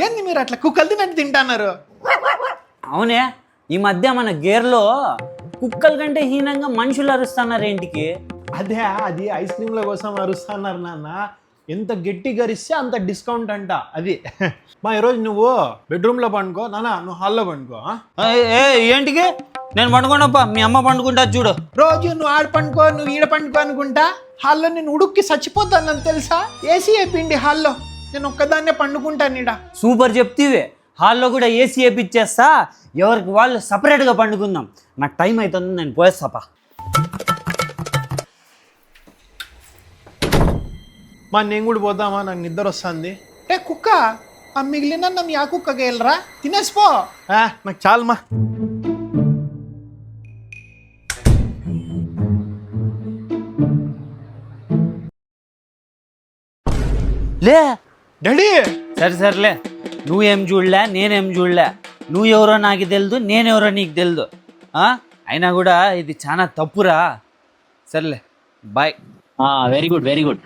ఏంది మీరు అట్లా కుక్కలు తిన్నట్టు తింటున్నారు? అవునే, ఈ మధ్య మన గేర్లో కుక్కల కంటే హీనంగా మనుషులు అరుస్తున్నారు ఏంటికి? అదే అది ఐస్ క్రీమ్ల కోసం అరుస్తున్నారు నాన్న. ఎంత గట్టి గరిస్తే అంత డిస్కౌంట్ అంట అది. మా ఈరోజు నువ్వు బెడ్రూమ్లో పండుకో నాన్న, నువ్వు హాల్లో పండుకో. ఏంటికి నేను పండుకోనప్పా, మీ అమ్మ పండుకుంటా చూడు. రోజు నువ్వు ఆడ పండుకో, నువ్వు ఈడ పండుకో అనుకుంటా హాల్లో నేను ఉడుక్కి చచ్చిపోతాను తెలుసా. ఏసీ అయిపోయింది హాల్లో, నేను ఒక్కదాన్నే పండుకుంటాను ఈడ. సూపర్ చెప్తీవే, హాల్లో కూడా ఏసీ వేపిచ్చేస్తా, ఎవరికి వాళ్ళు సపరేట్గా పండుకుందాం. నాకు టైం అవుతుంది, నేను పోయేస్తాపా. మా నేను కూడా పోతామా, నాకు నిద్ర వస్తుంది. ఏ కుక్క, ఆ మిగిలిన మీ ఆ కుక్కకి వెళ్ళరా, తినేసిపో. నాకు చాలమ్మా. లే డాడీ, సరేలే, నువ్వేం చూడలే నేనేం చూడలే, నువ్వెవరో నాకు తెలియదు, నేనెవరో నీకు తెలియదు. అయినా కూడా ఇది చాలా తప్పురా. సర్లే, bye. Very good very good.